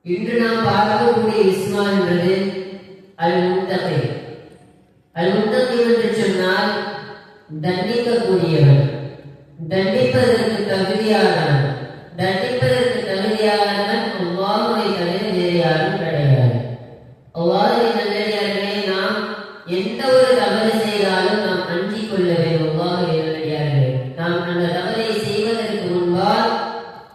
இன்று நாம் பார்க்கக்கூடிய இஸ்மா என்பது அல்-முத்தகி. அல்-முத்தகி என்று சொன்னால் தண்டிக்கக்கூடியவன், தண்டிப்பதற்கு தகுதியானவன். தண்டிப்பதற்கு தகுதியானவன் அல்லாஹ்வை தவிர வேறு யாரும் கிடையாது. அல்லாஹ்வின் நல்லடியார்களே, நாம் எந்த ஒரு தவறு செய்தாலும் நாம் அஞ்சிக் கொள்ள வேண்டும். அல்லாஹ்வின் நல்லடியார்களே, நாம் அந்த தவறை செய்வதற்கு முன்பால்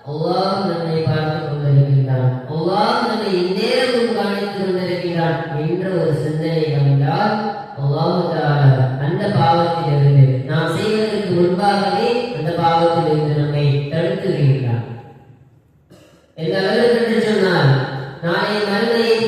அல்லாஹ் நம்மை பார்த்துக் கொண்டிருக்கின்றான், அல்லாஹ் நம்மை எந்நேரமும் கவனித்துக் கொண்டிருக்கிறான் என்ற ஒரு சிந்தனை வந்தால் அல்லாஹ் தஆலா அந்த பாவத்திலிருந்து நாம் செய்வதற்கு முன்பாகவே அந்த பாவத்திலிருந்து நம்மை தடுத்து விடுகிறான். எந்த அளவுக்கு என்று சொன்னால், நாளை மறுமையில்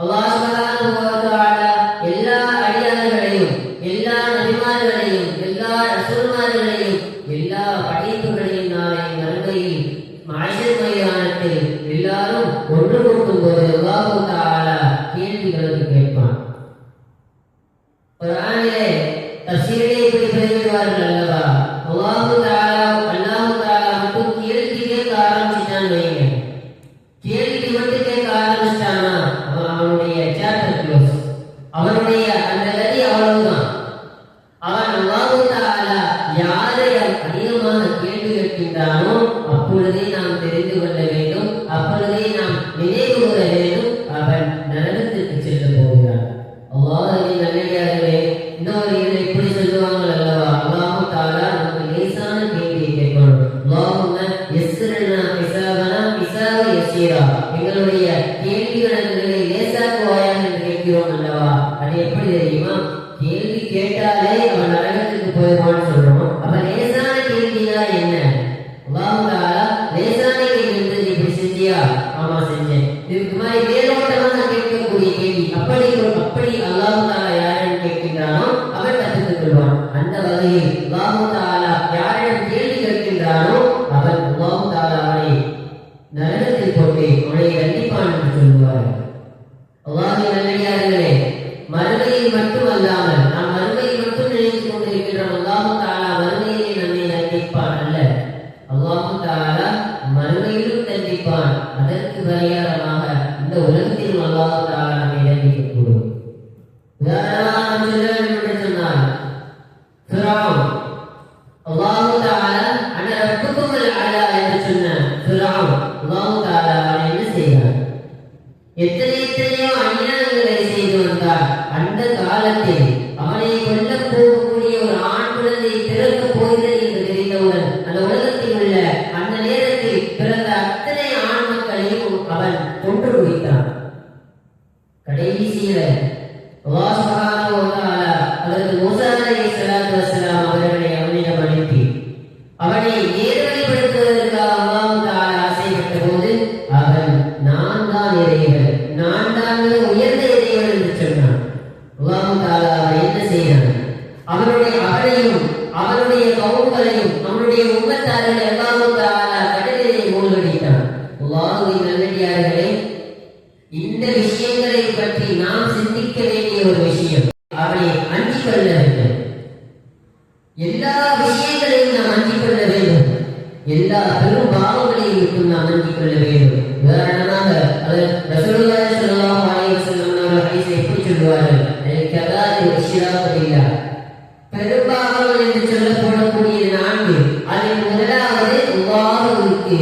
அல்லாஹ் சுப்ஹானஹு வ தஆலா எல்லா அடியார்களையும், எல்லா நபிமார்களையும், எல்லா ரசூல்மார்களையும், எல்லா படைப்புகளையும் நாளை மறுமையில் மஹ்ஷர் மைதானத்தில் எல்லாரும் ஒன்று கூட்டும் போது அல்லாஹ் தஆலா கேள்விகளுக்கு கேட்பான். குர்ஆனிலே தஃசீரிலே இப்படி பதிவிடுவார்கள் அல்லவா, அல்லாஹ் தஆலா மட்டும் கேள்வி கேட்க ஆரம்பிச்சிட்டான்னு வைங்க, கேள்வி மட்டும் கேட்க ஆரம்பிச்சிட்டானா அவனுடைய சாப்டர் க்ளோஸ், அவனுடைய அந்த கதி அவ்வளவுதான். அவன் அல்லாஹ் தஆலா யாரை அதிகமாக கேள்வி கேட்கின்றானோ அப்பொழுதே நாம் தெரிந்து கொள்ள வேண்டும், அப்பொழுதே நாம் நினைவு கூற வேண்டும், அவன் நரகத்திற்கு செல்ல போகிறான். அல்லாஹ்வின் நல்லடியார்களே, இன்னொரு இதில் இப்படி சொல்லுவாங்க அல்லவா, அல்லாஹ் தஆலா நமக்கு லேசான கேள்வியை கேட்கணும். அல்லாஹும்ம யஸ்ஸிர்னா ஹிசாபனா ஹிசாப யஸீரா, எங்களுடைய கேள்வி கணக்குகளை லேசாக்குவாயாக என்று கேட்கிறோம் அல்லவா. அது எப்படி தெரியுமா, கேள்வி கேட்டாலே அவன் நரகத்துக்கு போயிடுவான்னு சொல்றோம். அப்ப லேசான கேள்வினா என்ன? அல்லாஹ் தஆலா லேசான கேள்வி என்று இப்படி செஞ்சியா? ஆமா செஞ்சேன். இதுக்கு மாதிரி மேலோட்டமாக கேட்கக்கூடிய கேள்வி, அப்படி அல்லாஹ் தஆலா யாரிடம் கேட்கின்றானோ அவன் தப்பித்துக் கொள்வான். அந்த வகையில் அல்லாஹ் தஆலா யாரிடம் கேள்வி கேட்கின்றானோ அவன் அல்லாஹ் தஆலா அவனை நரகத்தில் போட்டு அவனை தண்டிப்பான் என்று சொல்லுவார். அல்லாஹ்வின் நல்லடியார்களே, மறுமையில் மட்டும் அல்லாமல் நாம் மறுமையில் மட்டும் நினைத்துக் கொண்டிருக்கிறோம் அல்லாஹ் தஆலா மறுமையிலே நம்மை தண்டிப்பான் அல்ல, அல்லாஹ் தஆலா மறுமையிலும் தண்டிப்பான். அதற்கு பரிகாரமாக இந்த உலகத்திலும் அல்லாஹ் தஆலா நம்மை தண்டிக்கக்கூடும். உதாரணமாக சொல்ல வேண்டும் என்று சொன்னால், ஃபிரௌன் அல்லாஹ் தஆலா அன ரப்புக்குமுல் அலா என்று சொன்ன ஃபிரௌன் அல்லாஹ் தஆலா அவனை என்ன செய்தார்? எத்தனையோ அநியாயங்களை செய்து வந்தார். அந்த காலத்தில் அவனை கொல்ல போகக்கூடிய ஒரு ஆண் குழந்தை பிறக்க போகிறது என்று தெரிந்தவுடன் அந்த உலகத்தில் உள்ள அந்த நேரத்தில் பிறந்த அத்தனை ஆண் மக்களையும் அவன் கொன்று குவித்தான். கடைசியில அல்லாஹ் சுப்ஹானஹு வ தஆலா அதற்கு மூஸா அலைஹிஸ்ஸலாத்து வஸ்ஸலாம் அவர்களை அவனிடம் அனுப்பி அவனை நேர்வழிப்படுத்துவதற்காக அல்லாஹ் தஆலா ஆசைப்பட்ட போது அவன் நான் தான் இறைவன், நான் தான் உயர்ந்த இறைவன் என்று சொன்னான். அல்லாஹ் தஆலா அவனை என்ன செய்தான்? அவனையும் அவனுடைய அவர்களையும் அவனுடைய உம்மத்தார்களை அல்லாஹ் தஆலா கடலிலே மூழ்கடித்தான். அல்லாஹ்வின் நல்லடியார்களே, இந்த விஷயங்களை பற்றி நாம் சிந்திக்க வேண்டிய ஒரு விஷயம். அவனை அஞ்சிக் கொள்ள வேண்டும். எல்லா விஷயங்களையும் நாம் அஞ்சிக் கொள்ள வேண்டும். எல்லா பெரும் பாவங்களையும் விட்டு நாம் அஞ்சிக் கொள்ள வேண்டும். உதாரணமாக ரசூலுல்லாஹி ஸல்லல்லாஹு அலைஹி வஸல்லம் அவர்கள் ஹதீஸை எப்படி சொல்வார்கள்? அல்-கபாயிர் இஷ்ராக் பில்லாஹ். பெரும்பாவங்கள் என்று சொல்லப்படக்கூடிய 4. அதில் முதலாவது அல்லாஹ்வுக்கு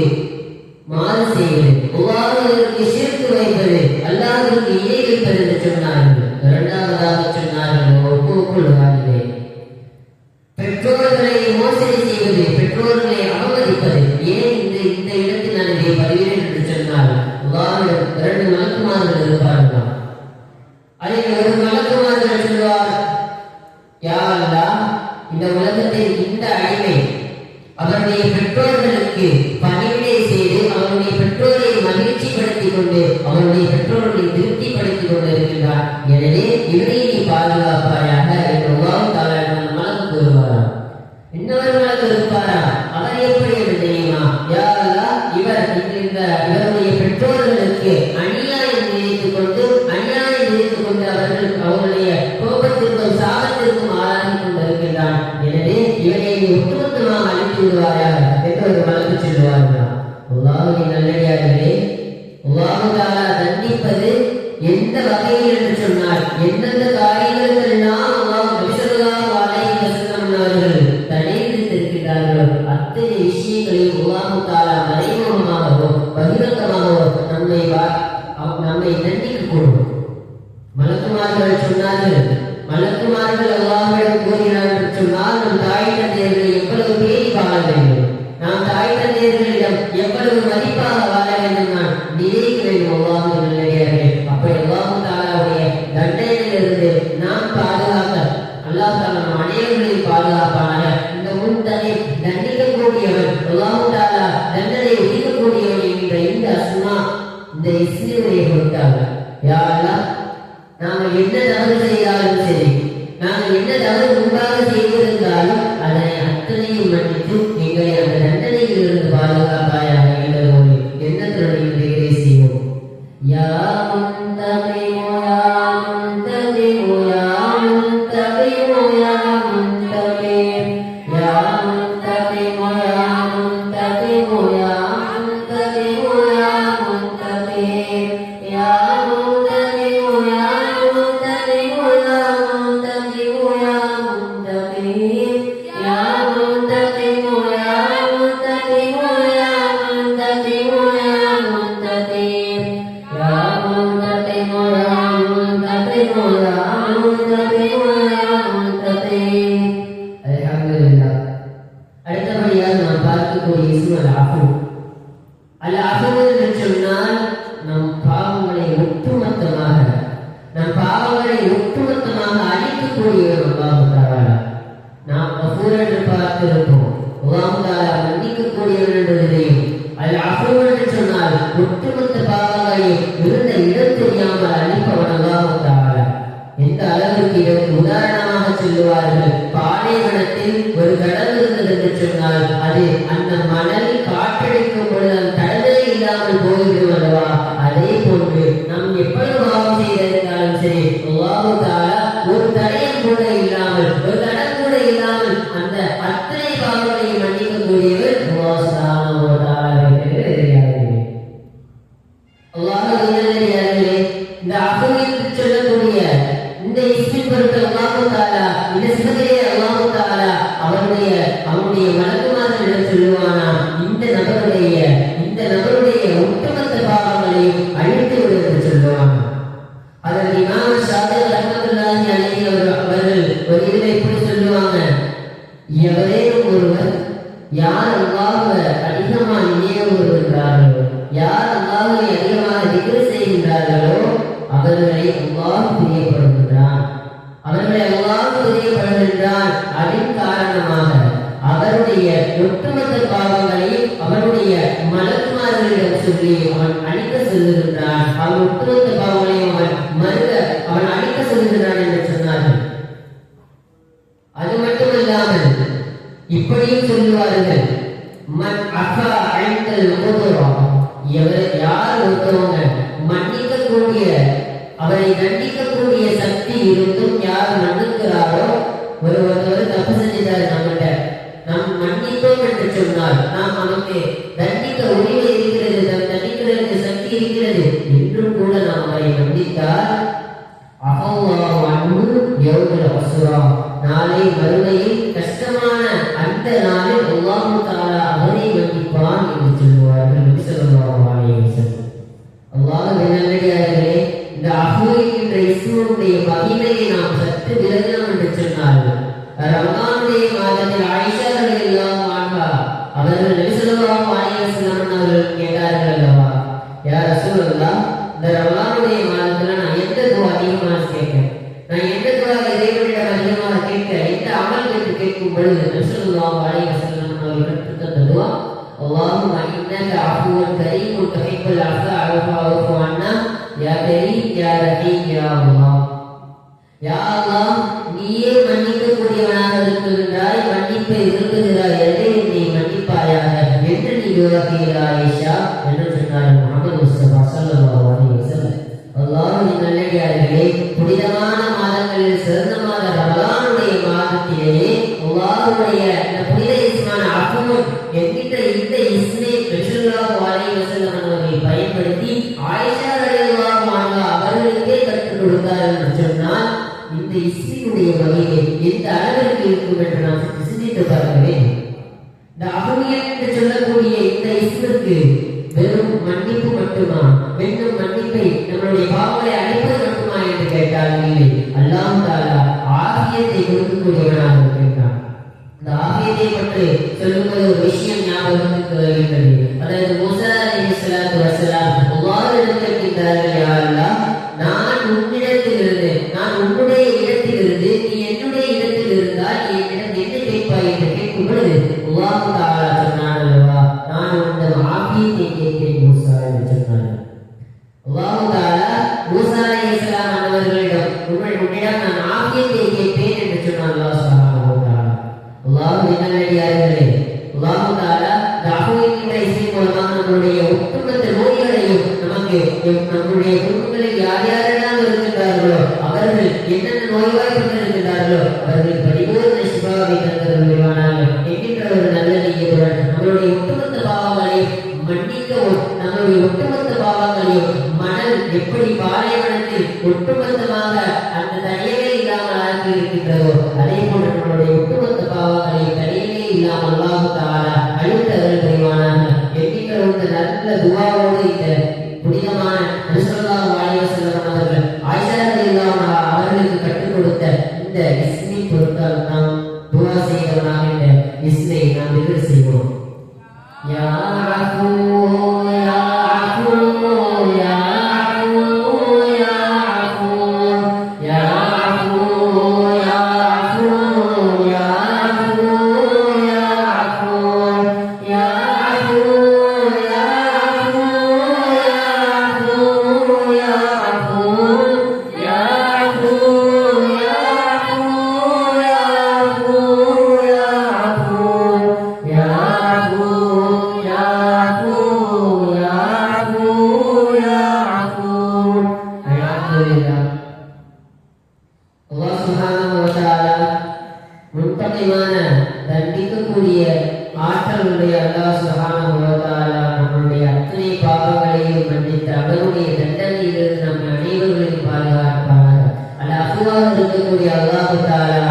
மாறு செய்வது, அல்லாஹ்வுக்கு ஷிர்க் வைப்பது, அல்லாஹ்வுக்கு இணை வைப்பது என்று சொன்னார்கள். இரண்டாவதாக சொன்னார்கள் உக்கூக்குல் வாலிதைன். பெற்றோர்களை மோசடி செய்வது, பெற்றோர்களை அவமதிப்பது. ஏன் இந்த இடத்தில் நான் இதை பதிவேன் என்று சொன்னால், அல்லாஹ்விடம் 2 மலக்குமார்கள் இருப்பார்கள். அதில் ஒரு மலக்குமார்கள் சொல்வார், யா அல்லாஹ், இந்த உலகத்தில் இந்த அடிமை அவருடைய பெற்றோர்களுக்கு பணிவிடை செய்து அவருடைய பெற்றோரை மகிழ்ச்சிப்படுத்திக் கொண்டு அவருடைய பெற்றோர்களை திருப்திப்படுத்திக் கொண்டு இருக்கின்றார். எனவே இவரை நீ பாதுகாப்பாயாக என்று அல்லாஹ் தஆலா மலக்கு கூறுவாராம். இன்னொரு மலக்கு இருப்பாரா, அவர் எப்படி என்று தெரியுமா? யா அல்லாஹ், இவருடைய பெற்றோர்களுக்கு அநியாயம் நினைத்துக் கொண்டு அவர்களுடைய கோபத்திற்கும் சாபத்திற்கும் ஆளாகி கொண்டிருக்கின்றான். எனவே இவனை ஒட்டுமொத்தமாக அழித்து விடுவாயா என்று ஒரு மலக்கு சொல்லுவார்களாம். அல்லாஹ்வின் நல்லடியார்களே, அல்லாஹ் தஆலா தண்டிப்பது எந்த வகையில் என்று சொன்னால், எந்தெந்த காரியங்களுக்கெல்லாம் அல்லாஹ் நபி ஸல்லல்லாஹு அலைஹி வஸல்லம் அவர்கள் தடை விதித்திருக்கிறார்களோ அத்தனை விஷயங்களையும் அல்லாஹ் தஆலா மறைமுகமாகவோ பகிரங்கமாகவோ நம்மை தண்டிக்கக்கூடும். மலக்குமார்கள் சொன்னார்கள், மலக்குமார்கள் அல்லாஹ்விடம் கூறினார் என்று சொன்னால், நம் தாய் தந்தையர்களை எவ்வளவு பேணி வாழ வேண்டும், நாம் தாய் தந்தையர்களிடம் எவ்வளவு மதிப்பாக வாழ வேண்டும் நான் நினைக்க வேண்டும். அல்லாஹ்வின் நல்லடியார்களே, அப்படி அல்லாஹ் தஆலாவுடைய தண்டனையிலிருந்து நாம் பாதுகாக்க அல்லாஹ் தஆலா நம் அனைவர்களையும் பாதுகாப்பானாக. இந்த முன்தனை தண்டிக்கக்கூடியவன், அல்லாஹ் தஆலா தண்டனை விதிக்கக்கூடியவன் என்கின்ற இந்த அஸ்மா, இந்த இஸ்மியை கொடுத்தார்கள். யா அல்லாஹ், நாங்கள் என்ன தவறு செய்தாலும் சரி, நாங்கள் என்ன தவறு முன்பாக செய்திருந்தாலும் அதனை அத்தனையும் மன்னித்து எங்களை அந்த தண்டனையில் இருந்து பாதுகாப்பாயாக என்ற ஒரு எண்ணத்துடன் இதை செய்வோம். யா முன்தகிமு யா முன்தகிமு யா முன்தகிமு யா முன்தகிம் யா முன்தகிமு யா முன்தகிமு யா முன்தகிமு யா முன்தகிம் யா அடுத்தபடியாக நாம் பார்க்கக்கூடிய இஸ்முல் அஃபு. அல் அஃபு என்று சொன்னால் நம் பாவங்களை ஒட்டுமொத்தமாக அழிக்கக்கூடியவர் அல்லாஹ் தஆலா. நாம் கஃபூர் என்று பார்த்திருப்போம், அல்லாஹ் தஆலா மன்னிக்கக்கூடியவர் என்று தெரியும். அல் அஃபு என்று சொன்னால் ஒட்டுமொத்த பாவங்களை இருந்த இடம் தெரியாமல் அழிப்பவன் அல்லாஹ் தஆலா. எந்த அளவுக்கு உதாரணமாக சொல்லுவார்கள், பாலைவனத்தில் ஒரு கடல் இருந்தது என்று சொன்னால் அது அந்த மணல் காற்றடிக்கும் பொழுது தடங்களே இல்லாமல் போய்விடும் அல்லவா? அதே போன்று நாம் எப்பொழுது பாவம் செய்திருந்தாலும் சரி, அல்லாஹ் தஆலா ஒரு தடயம் கூட இல்லாமல், ஒரு தடம் கூட இல்லாமல் அந்த அத்தனை பாவங்களையும் மன்னிக்கக்கூடியவர் அல்லாஹ் சுப்ஹானஹு வ தஆலா என்று தெரியாது. அல்லாஹ்வின் இந்த அஃபுவின் சொல்லக்கூடிய இந்த இஸ்மின் பொருட்கள் அல்லாஹ் தஆலா, இந்த சிவத்திலே அல்லாஹ் தஆலா அவனுடைய மலக்குமார்களிடம் சொல்லுவானா, இந்த நபருடைய ஒட்டுமொத்த பாவங்களையும் அழித்து விடு என்று சொல்லுவான். அதற்கு இமாம் ஷாஃபிஈ ரஹ்மத்துல்லாஹி அலைஹி அவர்கள் ஒரு இதில் இப்படி சொல்லுவாங்க, எவரேனும் ஒருவர் யார் அல்லாஹ்வை அதிகமாக நினைவு கூறுகின்றார்களோ, யார் அல்லாஹ்வை அதிகமாக திக்ர் செய்கின்றார்களோ அவர்களை அல்லாஹ் பிரியப்படுகின்றான். அதன் காரணமாக அவருடைய ஒட்டுமொத்த பாவங்களையும் அவருடைய மலக்குமார்களிடம் சொல்லி அவன் அழிக்க சொல்லுகின்றான். அவன் ஒட்டுமொத்த பாவங்களையும் அவன் அழிக்க சொல்லுகின்றான் என்று சொன்னார்கள். அது மட்டுமல்லாமல் இப்படியும் சொல்லுவார்கள், மன் அஃபா அழைத்தல் குதுரா, யார் ஒருத்தவங்க மன்னிக்கக்கூடிய, அவரை தண்டிக்கக்கூடிய சக்தி இருந்தும் யார் மன்னிக்கிறாரோ, ஒருவர் தப்பு செஞ்சிட்டாரு நம்மகிட்ட, நாம் மன்னிப்போம் என்று சொன்னால் நாம் அவனுக்கு தண்டிக்க உரிமை இருக்கிறது, தண்டிக்கிறதுக்கு சக்தி இருக்கிறது என்றும் கூட நாம் அவரை மன்னித்தால் நாளை மறுமையில் கஷ்டமான அந்த நாளில் அல்லாஹ் தஆலா அவரை மன்னிப்பான் என்று சொல்லுவார்கள் நபி ஸல்லல்லாஹு அலைஹி வஸல்லம். அல்லாஹ்வின் நல்லடியார்களே, இந்த அஃபு என்ற இஸ்முடைய மகிமையை நாம் சற்று விளங்கினோம் என்று சொன்னால், ரமலானுடைய மாதத்தில் ஆயிஷா ரலியல்லாஹு அன்ஹா அவர்கள் நபி ஸல்லல்லாஹு அலைஹி வஸல்லம் அவர்கள் கேட்டார்கள் அல்லவா, யா ரசூலல்லாஹ், இந்த ரமலானுடைய மாதத்துல நான் எந்த துஆ அதிகமாக கேட்கிறேன், நான் எந்த துஆ இறைவனிடம் அதிகமாக கேட்க, எந்த அமல் என்று கேட்கும் பொழுது நபி ஸல்லல்லாஹு அலைஹி வஸல்லம் அவர்கள் கற்றுத்தந்த துஆ, அல்லாஹும்ம இன்னக அஃபுவன் கரீமுன் துஹிப்புல் அஃபா ஃபஅஃபு அன்னா யா கரீம் யா ரஹீம் யா அல்லாஹ். யா அல்லாஹ், நீயே மன்னிக்கக்கூடியவனாக இருக்கின்றாய், மன்னிப்பை விரும்புகிறாய், எனவே நீ மன்னிப்பாயாக என்று நீ யோசிக்கிறாய் ஆயிஷா என்று சொன்னார் முஹம்மது முஸ்தபா ஸல்லல்லாஹு அலைஹி வஸல்லம். அல்லாஹ்வின் நல்லடியார்களே, புனிதமான மாதங்களில் சிறந்த மாத ரமலானுடைய மாதத்திலேயே அல்லாஹ்வுடைய இந்த புனித இஸ்மான அஃபு என்கின்ற இந்த இஸ்மை ஸல்லல்லாஹு அலைஹி வஸல்லம் அவர்கள் பயன்படுத்தி ஆயிஷா ரலியல்லாஹு அன்ஹா அவர்களுக்கே கற்றுக் கொடுத்தார் என்று சொன்னால், இந்த இஸ்மினுடைய வகையை எந்த அளவிற்கு இருக்கும் என்று நாம் சிந்தித்து பார்க்கிறேன். இந்த அஃபுவியத் என்று சொல்லக்கூடிய இந்த இஸ்மிற்கு வெறும் மன்னிப்பு மட்டுமா, வெறும் மன்னிப்பை நம்மளுடைய பாவங்களை அழைப்பது மட்டுமா என்று கேட்டால் இல்லை, அல்லாஹ் தஆலா ஆஃபியத்தை கொடுக்கக்கூடியவனாக இருக்கின்றான். இந்த ஆஃபியத்தை பற்றி சொல்லும்போது ஒரு விஷயம் ஞாபகத்துக்கு வருகின்றது. அதாவது மூசா அலைஹிஸ்ஸலாத்து வஸ்ஸலாம் அல்லாஹ்விடம் கேட்கிறார்கள், யா அல்லாஹ், நான் உன்னிடத்திலிருந்து, நான் உன்னுடைய இடத்திலிருந்து, நீ என்னுடைய இடத்தில் இருந்தால் நீ என்னிடம் என்ன கேட்பாய் என்று கேட்கும் பொழுது அல்லாஹ் தஆலா சொன்னான் அல்லவா, நான் உன்னிடம் ஆஃபியத்தை கேட்கிறேன் மூசா என்று சொன்னார். அல்லாஹ் தஆலா மூசா அலைஹிஸ்ஸலாம் அவர்களிடம் உன்னிடம் நான் ஆஃபியத்தை கேட்பேன் என்று சொன்னார் அல்லாஹ் சுப்ஹானஹு வ தஆலா. அல்லாஹ்வின் நல்லடியார்களே, அல்லாஹ் தஆலா தஅவீன் இஸ்மி மூலமாக நம்முடைய ஒட்டுமொத்த நோய்களையும் நமக்கு, நம்முடைய குடும்பங்களில் யார் யாரெல்லாம் இருக்கின்றார்களோ அவர்கள் என்னென்ன நோய்வாய்ப்பட்டிருக்கின்றார்களோ அவர்கள் பரிபூர்ண சிபாவை தந்தருள்வானாக என்கின்ற ஒரு நல்ல நீயத்துடன் நம்மளுடைய ஒட்டுமொத்த பாவங்களையும் மன்னிக்கவும், நம்மளுடைய ஒட்டுமொத்த பாவங்களையும் மணல் எப்படி பாலைவனத்தில் ஒட்டுமொத்தமாக அந்த தனியவே இல்லாமல் ஆக்கி இருக்கின்றதோ அதே போன்று நம்மளுடைய ஒட்டுமொத்த பாவங்களையும் தனியவே இல்லாமல் அல்லாஹ் தஆலா அழித்தவர்கள் புரிவானாக என்கின்ற ஒரு நல்ல துஆவோடு இந்த புனிதமான நபி ஸல்லல்லாஹு அலைஹி வஸல்லம் அவர்கள் ஆயிஷா ரலியல்லாஹு அன்ஹா அவர்களுக்கு கற்றுக் கொடுத்த இந்த இஸ்மி பொருட்டால் நாம் துஆ செய்தவனாக இந்த இஸ்மை நாம் திக்ர் செய்வோம். யா அஃபூ யா அஃபூ யா அஃபூ யா அஃபூ யா அஃபூ யா அஃபூ யா அஃபூ யா அஃபூ யா அஃபூ யா அஃபூ யா அஃபூ யா அஃபூ யா அஃபூ யா அஃபூ யா அஃபூ யா அஃபூ முன்தகையான தண்டிக்கக்கூடிய ஆற்றலுடைய அல்லாஹ் சுப்ஹானஹு வ தஆலா நம்முடைய அத்தனை பாவங்களையும் மன்னித்து அவருடைய தண்டனையிலிருந்து நம் அனைவர்களையும் பாதுகாப்பானார். அல் அஃபுவாக இருக்கக்கூடிய அல்லாஹ் தஆலா